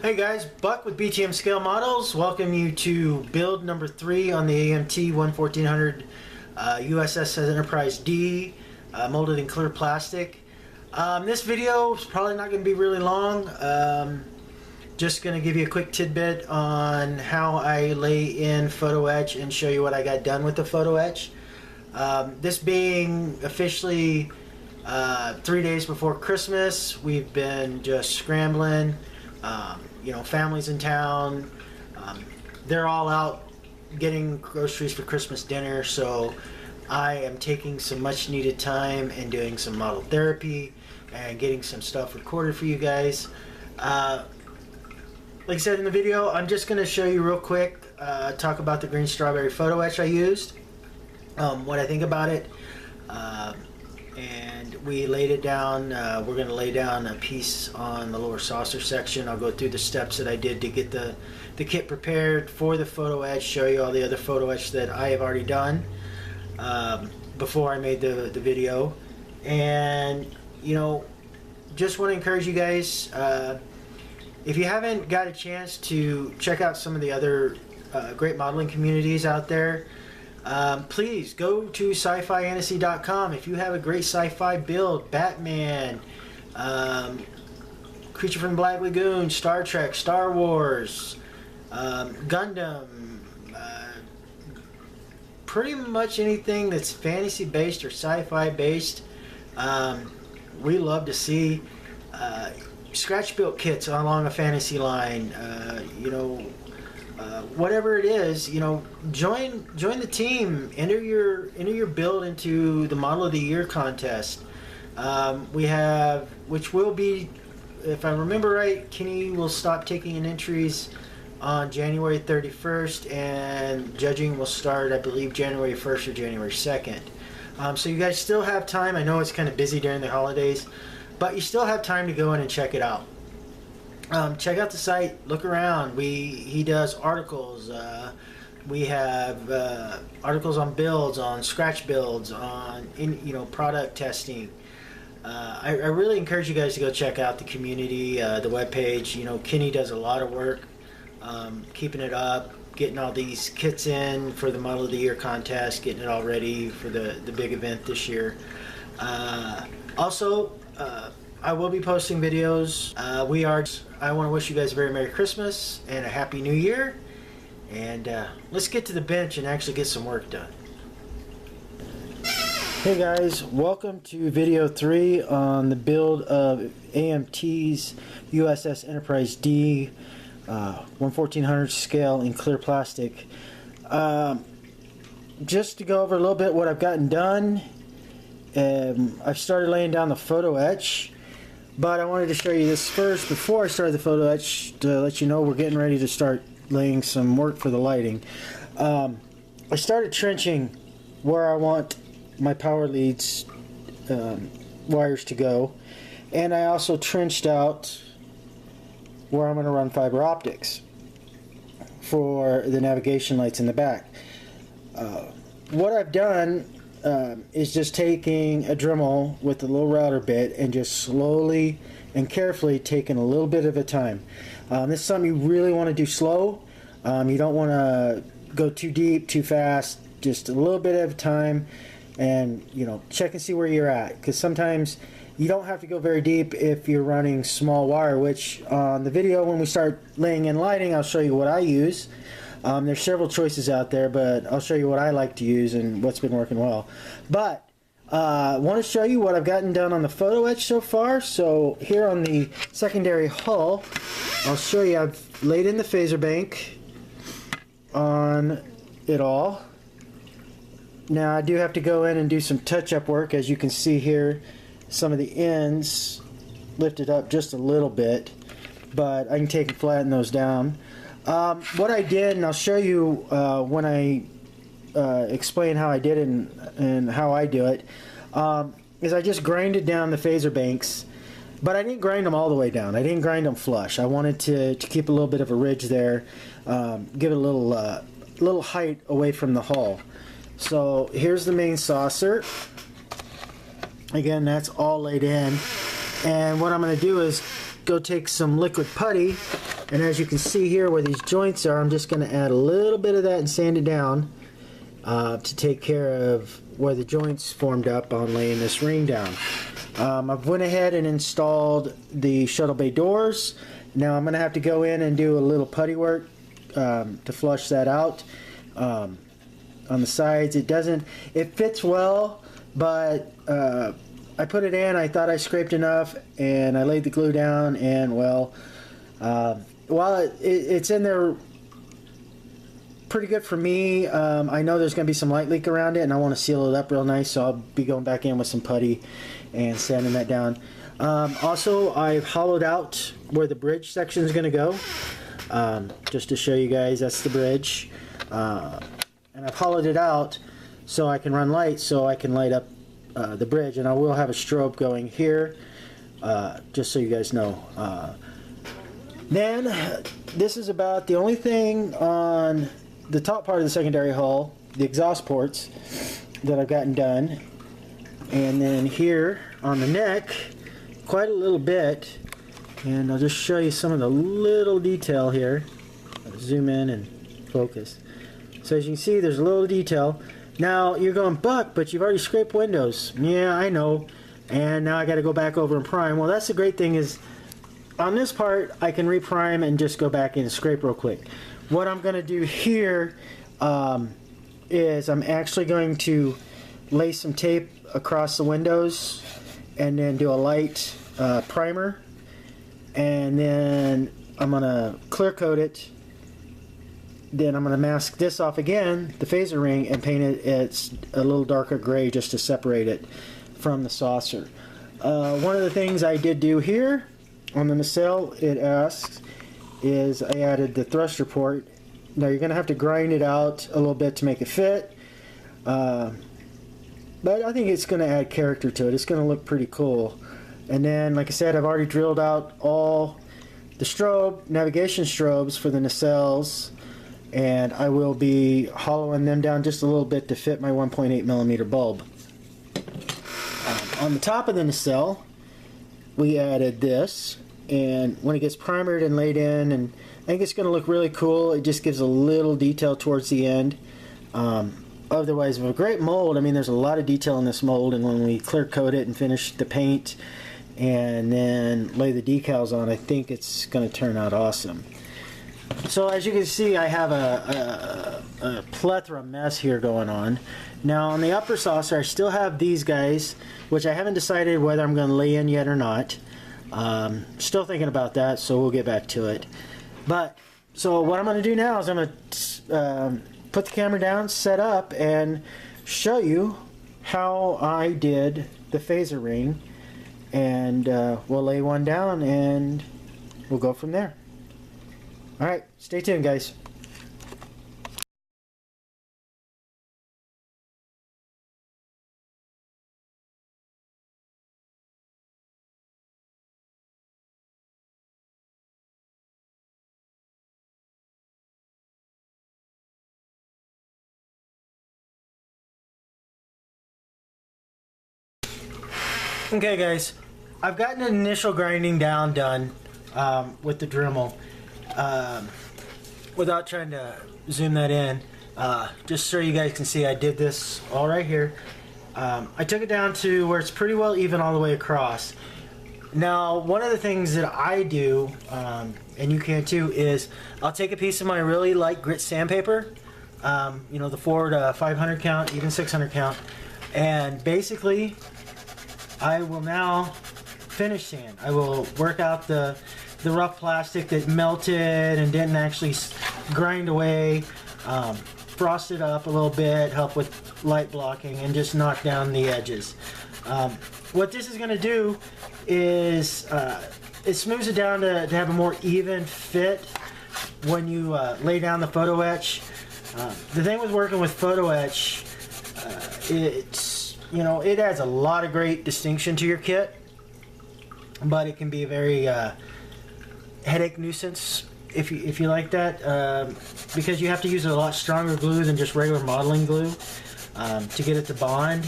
Hey guys, Buck with BTM Scale Models. Welcome you to build number 3 on the AMT 1400 USS Enterprise-D, molded in clear plastic. This video is probably not going to be really long. Just going to give you a quick tidbit on how I lay in photo etch and show you what I got done with the photo etch. This being officially 3 days before Christmas, we've been just scrambling. You know, families in town, they're all out getting groceries for Christmas dinner, so I am taking some much needed time and doing some model therapy and getting some stuff recorded for you guys. Like I said in the video, I'm just going to show you real quick, talk about the green strawberry photo etch I used, what I think about it, and we laid it down. We're going to lay down a piece on the lower saucer section. I'll go through the steps that I did to get the kit prepared for the photo etch, show you all the other photo etch that I have already done before I made the video. And you know, just want to encourage you guys, if you haven't got a chance to check out some of the other great modeling communities out there, please go to sci-fi-fantasy.com. If you have a great sci-fi build, Batman, Creature from the Black Lagoon, Star Trek, Star Wars, Gundam, pretty much anything that's fantasy based or sci-fi based, we love to see scratch built kits along a fantasy line. You know, whatever it is, you know, join the team. Enter your build into the Model of the Year contest. We have, which will be, if I remember right, Kenny will stop taking in entries on January 31st, and judging will start, I believe, January 1st or January 2nd. So you guys still have time. I know it's kind of busy during the holidays, but you still have time to go in and check it out. Check out the site, look around. He does articles. We have articles on builds, on scratch builds, on product testing. I really encourage you guys to go check out the community, the webpage. You know, Kenny does a lot of work keeping it up, getting all these kits in for the Model of the Year contest, getting it all ready for the big event this year. Also, I will be posting videos. I want to wish you guys a very Merry Christmas and a Happy New Year. And let's get to the bench and actually get some work done. Hey guys, welcome to video 3 on the build of AMT's USS Enterprise-D 1400 scale in clear plastic. Just to go over a little bit what I've gotten done. I've started laying down the photo etch, but I wanted to show you this first before I started the photo etch to let you know we're getting ready to start laying some work for the lighting. I started trenching where I want my power leads wires to go, and I also trenched out where I'm going to run fiber optics for the navigation lights in the back. What I've done is just taking a Dremel with a little router bit and just slowly and carefully taking a little bit of a time. This is something you really want to do slow. You don't want to go too deep, too fast, just a little bit of time, and you know, check and see where you're at, because sometimes you don't have to go very deep if you're running small wire, which on the video when we start laying in lighting, I'll show you what I use. There's several choices out there, but I'll show you what I like to use and what's been working well. But I want to show you what I've gotten done on the photo etch so far. So here on the secondary hull, I'll show you I've laid in the phaser bank on it all. Now I do have to go in and do some touch-up work. As you can see here, some of the ends lifted up just a little bit, but I can take and flatten those down. What I did, and I'll show you when I explain how I did it and how I do it, is I just grinded down the phaser banks, but I didn't grind them all the way down. I didn't grind them flush. I wanted to keep a little bit of a ridge there, give it a little height away from the hull. So here's the main saucer. Again, that's all laid in, and what I'm going to do is go take some liquid putty, and as you can see here where these joints are, I'm just going to add a little bit of that and sand it down to take care of where the joints formed up on laying this ring down. I've went ahead and installed the shuttle bay doors. Now I'm going to have to go in and do a little putty work to flush that out. On the sides, it fits well, but I put it in, I thought I scraped enough, and I laid the glue down, and well, while it's in there pretty good for me, I know there's going to be some light leak around it, and I want to seal it up real nice, so I'll be going back in with some putty and sanding that down. Also, I've hollowed out where the bridge section is going to go, just to show you guys. That's the bridge, and I've hollowed it out so I can run light, so I can light up the bridge, and I will have a strobe going here, just so you guys know. Then this is about the only thing on the top part of the secondary hull, the exhaust ports, that I've gotten done. And then here on the neck, quite a little bit, and I'll just show you some of the little detail here. I'll zoom in and focus. So as you can see, there's a little detail. Now you're going, Buck, but you've already scraped windows. Yeah, I know, and now I got to go back over and prime. Well, that's the great thing is on this part I can reprime and just go back in and scrape real quick. What I'm going to do here is I'm actually going to lay some tape across the windows and then do a light primer, and then I'm going to clear coat it. Then I'm going to mask this off again, the phaser ring, and paint it's a little darker gray just to separate it from the saucer. One of the things I did do here on the nacelle, it asks, is I added the thruster port. Now you're going to have to grind it out a little bit to make it fit, but I think it's going to add character to it. It's going to look pretty cool. And then, like I said, I've already drilled out all the strobe, navigation strobes for the nacelles, and I will be hollowing them down just a little bit to fit my 1.8mm bulb. On the top of the nacelle, we added this, and when it gets primered and laid in, and I think it's going to look really cool. It just gives a little detail towards the end. Otherwise, with a great mold, I mean, there's a lot of detail in this mold, and when we clear coat it and finish the paint and then lay the decals on, I think it's going to turn out awesome. So as you can see, I have a plethora mess here going on. Now on the upper saucer, I still have these guys, which I haven't decided whether I'm going to lay in yet or not. Still thinking about that, so we'll get back to it. But so what I'm going to do now is I'm going to put the camera down, set up, and show you how I did the phaser ring, and we'll lay one down and we'll go from there. Alright, stay tuned, guys. Okay, guys, I've gotten an initial grinding down done with the Dremel. Without trying to zoom that in, just so you guys can see, I did this all right here. I took it down to where it's pretty well even all the way across. Now, one of the things that I do, and you can too, is I'll take a piece of my really light grit sandpaper, you know, the 4 to 500 count, even 600 count, and basically I will now finish sand. I will work out the rough plastic that melted and didn't actually grind away, frost it up a little bit, help with light blocking, and just knock down the edges. What this is going to do is it smooths it down to have a more even fit when you lay down the photo etch. The thing with working with photo etch, you know, it adds a lot of great distinction to your kit, but it can be a very headache nuisance if you like that, because you have to use a lot stronger glue than just regular modeling glue to get it to bond.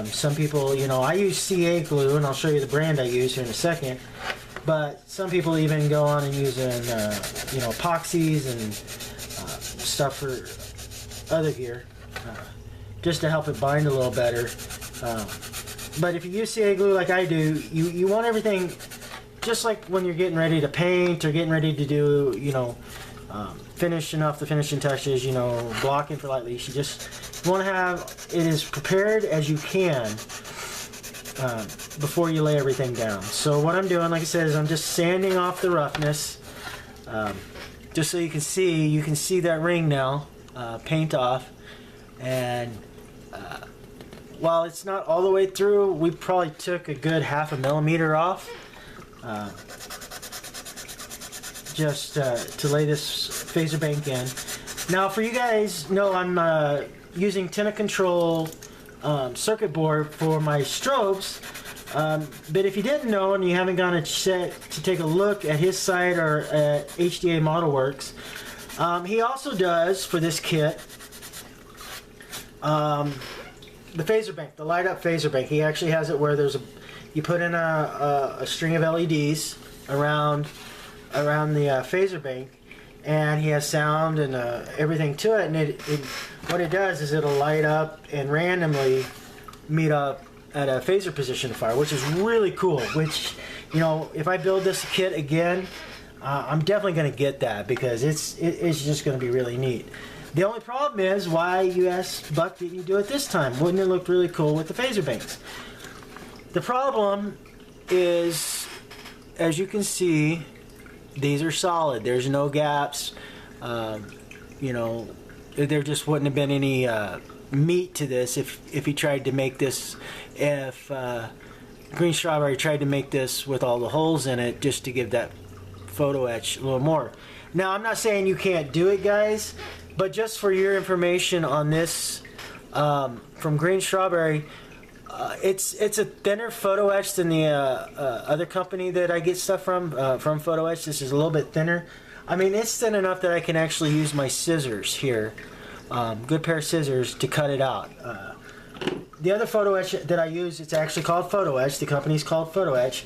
Some people, you know, I use CA glue, and I'll show you the brand I use here in a second, But some people even go on and using you know, epoxies and stuff for other gear just to help it bind a little better. But if you use CA glue like I do, you want everything just like when you're getting ready to paint or getting ready to do, you know, finishing off the finishing touches, you know, blocking for light leaks. You just want to have it as prepared as you can before you lay everything down. So what I'm doing, like I said, is I'm just sanding off the roughness, just so you can see that ring now, paint off. And while it's not all the way through, we probably took a good 1/2 millimeter off, just to lay this phaser bank in. Now, for you guys know, I'm using Tenna Control circuit board for my strobes. But if you didn't know and you haven't gone to take a look at his site or at HDA Model Works, he also does for this kit the phaser bank, the light up phaser bank. He actually has it where there's you put in a string of LEDs around the phaser bank, and he has sound and everything to it. And what it does is it'll light up and randomly meet up at a phaser position to fire, which is really cool. Which, you know, if I build this kit again, I'm definitely going to get that, because it's just going to be really neat. The only problem is, why, you ask, Buck, didn't you do it this time? Wouldn't it look really cool with the phaser banks? The problem is, as you can see, these are solid. There's no gaps. You know, there just wouldn't have been any meat to this if he tried to make this, if Green Strawberry tried to make this with all the holes in it, just to give that photo etch a little more. Now, I'm not saying you can't do it, guys, but just for your information on this, from Green Strawberry, it's a thinner photo etch than the other company that I get stuff from Photo Etch. This is a little bit thinner. I mean, it's thin enough that I can actually use my scissors here, good pair of scissors, to cut it out. The other photo etch that I use, it's actually called Photo Etch. The company's called Photo Etch.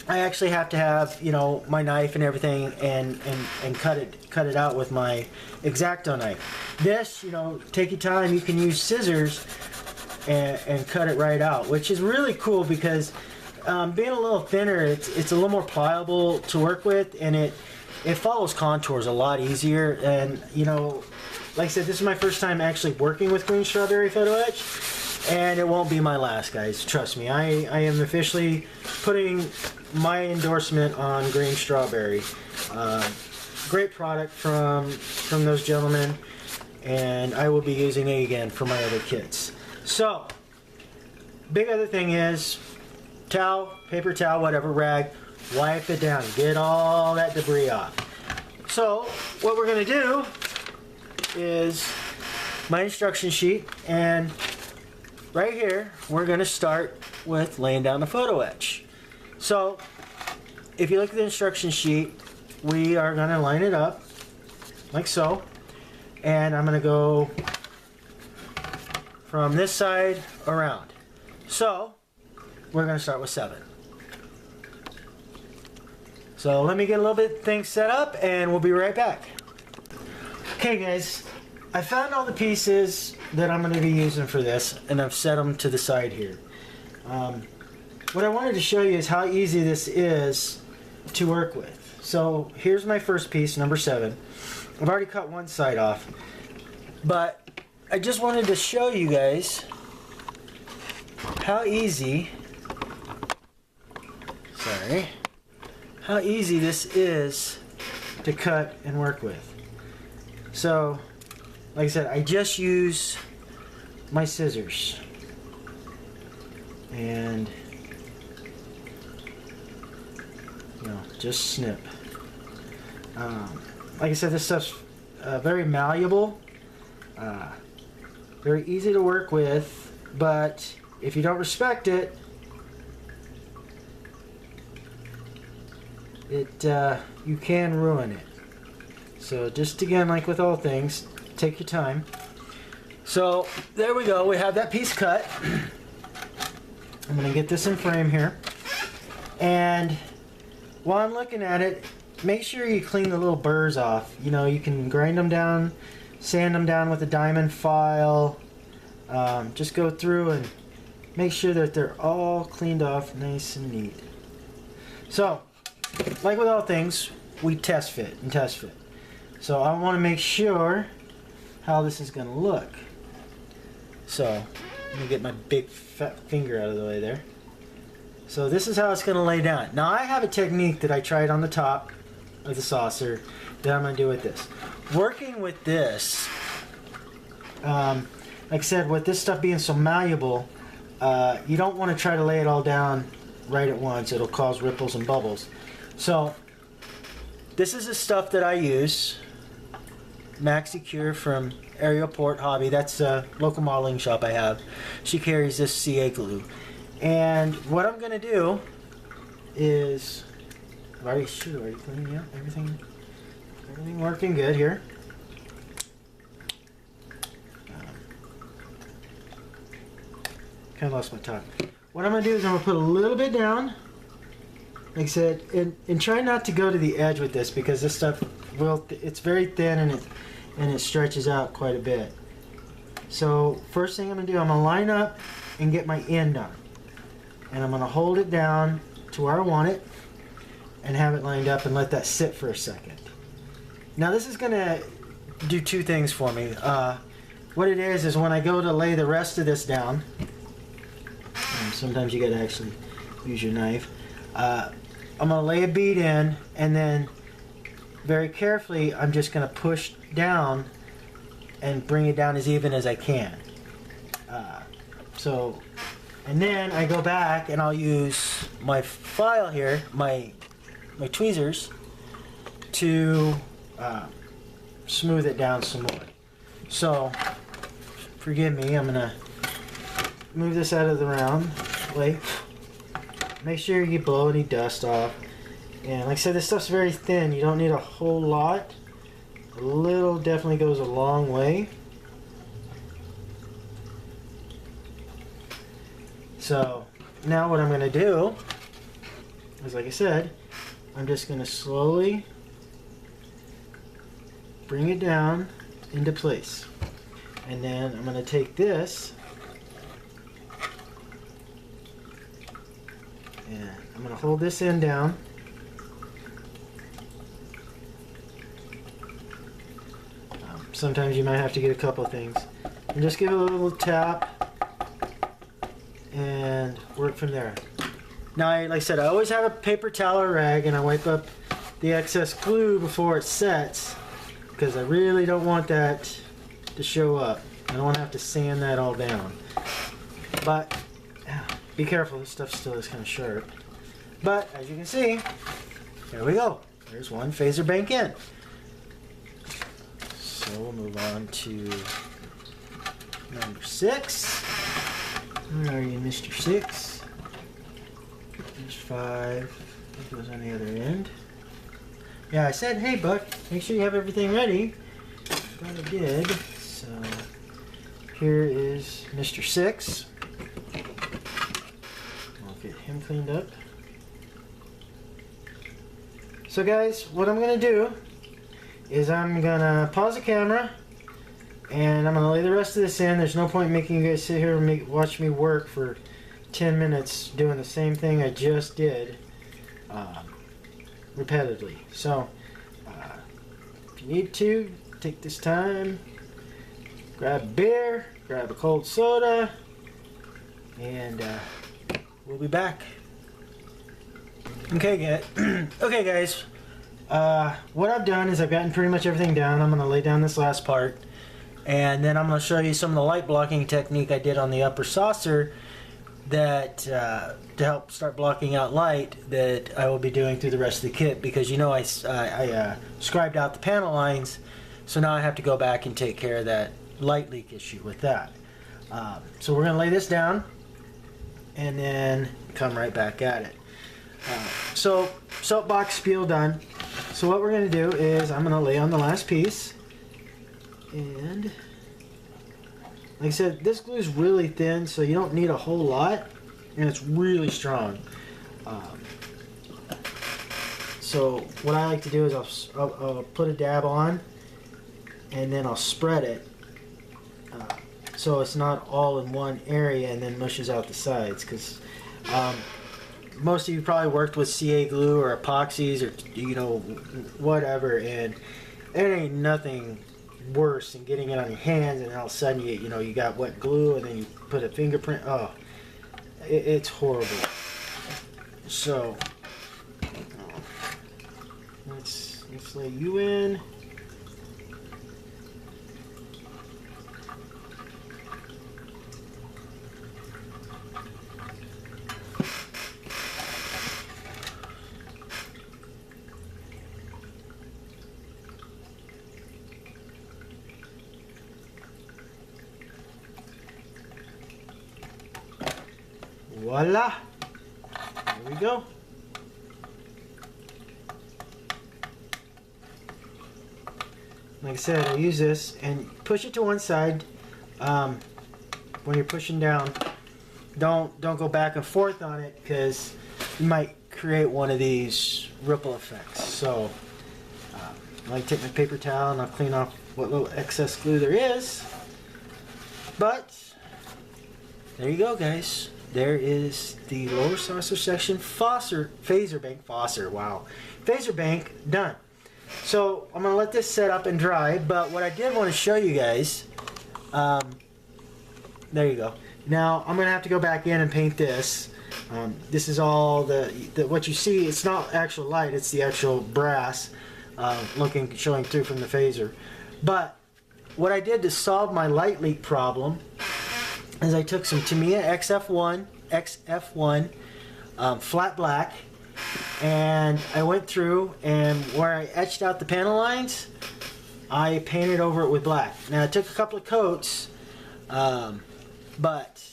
I actually have to have, you know, my knife and everything, and cut it out with my X-Acto knife. This, you know, take your time. You can use scissors and cut it right out, which is really cool, because being a little thinner, it's a little more pliable to work with, and it follows contours a lot easier. And, you know, like I said, this is my first time actually working with Green Strawberry Photo Etch, and it won't be my last, guys. Trust me. I am officially putting my endorsement on Green Strawberry. Great product from those gentlemen, and I will be using it again for my other kits. So, big other thing is, towel, paper towel, whatever, rag, wipe it down, get all that debris off. So, what we're going to do is my instruction sheet, and right here we're going to start with laying down the photo etch. So if you look at the instruction sheet, we are going to line it up like so, and I'm going to go from this side around. So we're going to start with 7. So let me get a little bit things set up, and we'll be right back. Okay, guys, I found all the pieces that I'm going to be using for this, and I've set them to the side here. What I wanted to show you is how easy this is to work with. So here's my first piece, number 7. I've already cut one side off, but I just wanted to show you guys how easy, how easy this is to cut and work with. So, like I said, I just use my scissors, and, you know, just snip. Like I said, this stuff's very malleable, very easy to work with, but if you don't respect it, you can ruin it. So just again, like with all things, take your time. So there we go, we have that piece cut. I'm going to get this in frame here. And while I'm looking at it, make sure you clean the little burrs off. You know, you can grind them down, sand them down with a diamond file. Just go through and make sure that they're all cleaned off nice and neat. So, like with all things, we test fit and test fit. So I want to make sure how this is going to look. So, let me get my big fat finger out of the way there. So this is how it's going to lay down. Now I have a technique that I tried on the top of the saucer that I'm going to do with this. Working with this, like I said, with this stuff being so malleable, you don't want to try to lay it all down right at once. It'll cause ripples and bubbles. So this is the stuff that I use. MaxiCure from Aerialport Hobby. That's a local modeling shop I have. She carries this CA glue. And what I'm going to do is, I've already cleaned up everything working good here. Kind of lost my talk. What I'm going to do is I'm going to put a little bit down, like I said, and try not to go to the edge with this because this stuff it's very thin and it stretches out quite a bit. So first thing I'm going to do, I'm going to line up and get my end on. And I'm going to hold it down to where I want it and have it lined up and let that sit for a second. Now this is going to do two things for me. What it is when I go to lay the rest of this down, sometimes you got to actually use your knife. I'm going to lay a bead in and then very carefully I'm just going to push down and bring it down as even as I can. And then I go back and I'll use my file here, my tweezers, to smooth it down some more. So, forgive me, I'm gonna move this out of the round way. Make sure you blow any dust off. And like I said, this stuff's very thin. You don't need a whole lot. A little definitely goes a long way. So now what I'm going to do is, like I said, I'm just going to slowly bring it down into place. And then I'm going to take this and I'm going to hold this end down. Sometimes you might have to get a couple of things. And just give it a little tap and work from there. Now, like I said, I always have a paper towel or rag and I wipe up the excess glue before it sets because I really don't want that to show up. I don't want to have to sand that all down. But be careful, this stuff still is kind of sharp. But as you can see, there we go. There's one phaser bank in. So we'll move on to number 6. Where are you, Mr. 6? There's 5. It goes on the other end. Yeah, I said, hey, Buck, make sure you have everything ready. Glad I did. So here is Mr. 6. I'll get him cleaned up. So guys, what I'm going to do is I'm going to pause the camera and I'm going to lay the rest of this in. There's no point making you guys sit here and watch me work for 10 minutes doing the same thing I just did repetitively. So if you need to, take this time, grab a beer, grab a cold soda, and we'll be back. Okay guys, what I've done is I've gotten pretty much everything down. I'm going to lay down this last part and then I'm going to show you some of the light blocking technique I did on the upper saucer that to help start blocking out light that I will be doing through the rest of the kit, because you know I scribed out the panel lines, so now I have to go back and take care of that light leak issue with that. So we're going to lay this down and then come right back at it. So soapbox spiel done. So what we're going to do is I'm going to lay on the last piece, and like I said, this glue is really thin, so you don't need a whole lot, and it's really strong. So what I like to do is I'll put a dab on, and then I'll spread it so it's not all in one area and then mushes out the sides. Because most of you probably worked with CA glue or epoxies or whatever, and there ain't nothing worse than getting it on your hands and all of a sudden you got wet glue and then you put a fingerprint. Oh, it's horrible. So let's lay you in. Voila! There we go. Like I said, I use this and push it to one side. When you're pushing down, don't go back and forth on it, because you might create one of these ripple effects. So I like to take my paper towel and I'll clean off what little excess glue there is. But there you go, guys. There is the lower saucer section phaser bank done. So I'm going to let this set up and dry, but what I did want to show you guys, there you go. Now I'm going to have to go back in and paint this. This is all what you see. It's not actual light, it's the actual brass showing through from the phaser. But what I did to solve my light leak problem is I took some Tamiya XF1 flat black, and I went through, and where I etched out the panel lines, I painted over it with black. Now it took a couple of coats, but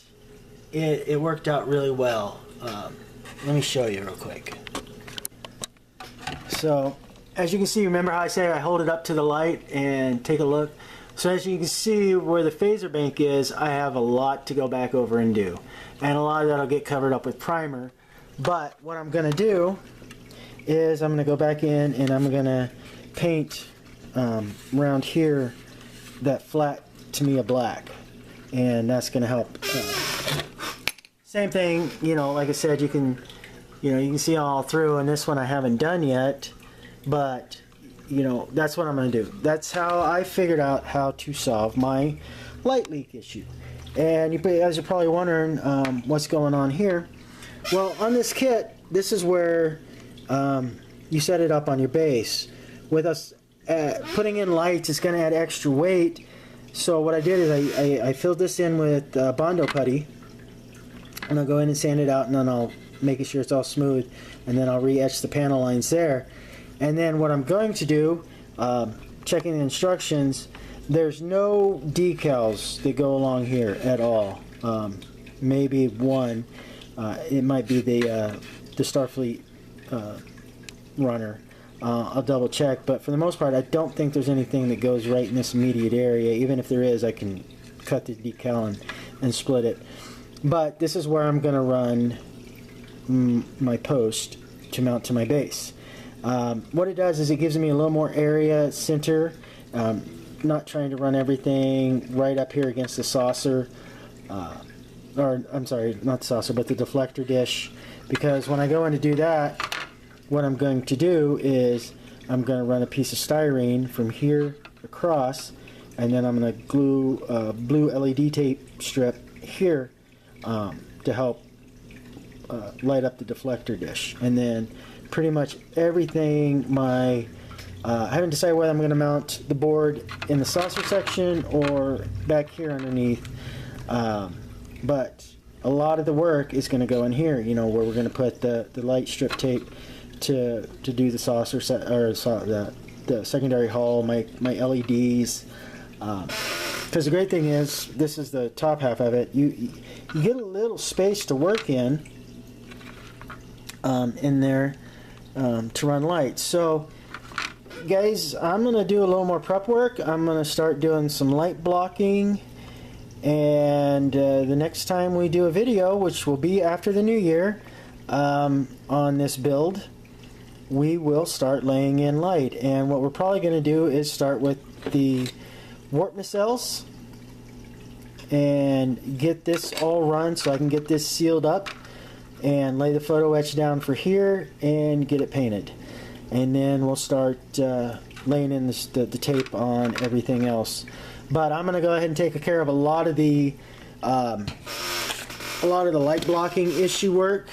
it worked out really well. Let me show you real quick. So as you can see, remember how I say I hold it up to the light and take a look? So as you can see where the phaser bank is, I have a lot to go back over and do. And a lot of that will get covered up with primer. But what I'm going to do is I'm going to go back in and I'm going to paint around here that flat Tamiya black. And that's going to help. Same thing, like I said, you can see all through, and this one I haven't done yet. But that's what I'm going to do. That's how I figured out how to solve my light leak issue. And as you're probably wondering what's going on here, well, on this kit, this is where you set it up on your base. With us putting in lights, it's going to add extra weight. So what I did is I filled this in with Bondo putty, and I'll go in and sand it out, and then I'll make sure it's all smooth, and then I'll re-etch the panel lines there. And then what I'm going to do, checking the instructions, there's no decals that go along here at all. Maybe one. It might be the Starfleet runner. I'll double check, but for the most part I don't think there's anything that goes right in this immediate area. Even if there is, I can cut the decal and split it. But this is where I'm going to run my post to mount to my base. What it does is it gives me a little more area center, not trying to run everything right up here against the saucer, or I'm sorry, not the saucer, but the deflector dish, because when I go in to do that, what I'm going to do is I'm going to run a piece of styrene from here across, and then I'm going to glue a blue LED tape strip here to help light up the deflector dish. And then pretty much everything, I haven't decided whether I'm going to mount the board in the saucer section or back here underneath, but a lot of the work is going to go in here, where we're going to put the light strip tape to do the saucer the secondary hull, my LEDs, because the great thing is, this is the top half of it, you get a little space to work in there to run lights. So guys, I'm going to do a little more prep work. I'm going to start doing some light blocking, and the next time we do a video, which will be after the new year, on this build, we will start laying in light. And what we're probably going to do is start with the warp nacelles and get this all run so I can get this sealed up and lay the photo etch down for here and get it painted. And then we'll start laying in the tape on everything else. But I'm going to go ahead and take care of a lot of the light blocking issue work.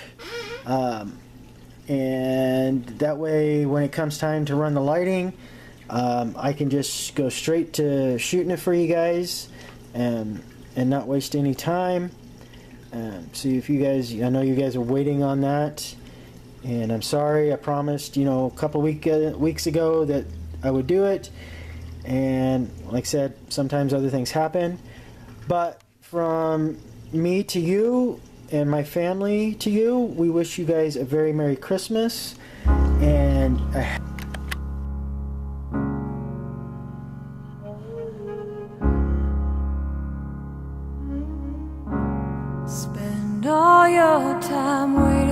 And that way when it comes time to run the lighting, I can just go straight to shooting it for you guys and not waste any time. So if you guys, I know you guys are waiting on that, and I'm sorry. I promised, a couple weeks ago that I would do it, and like I said, sometimes other things happen. But from me to you and my family to you, we wish you guys a very Merry Christmas and spend all your time waiting.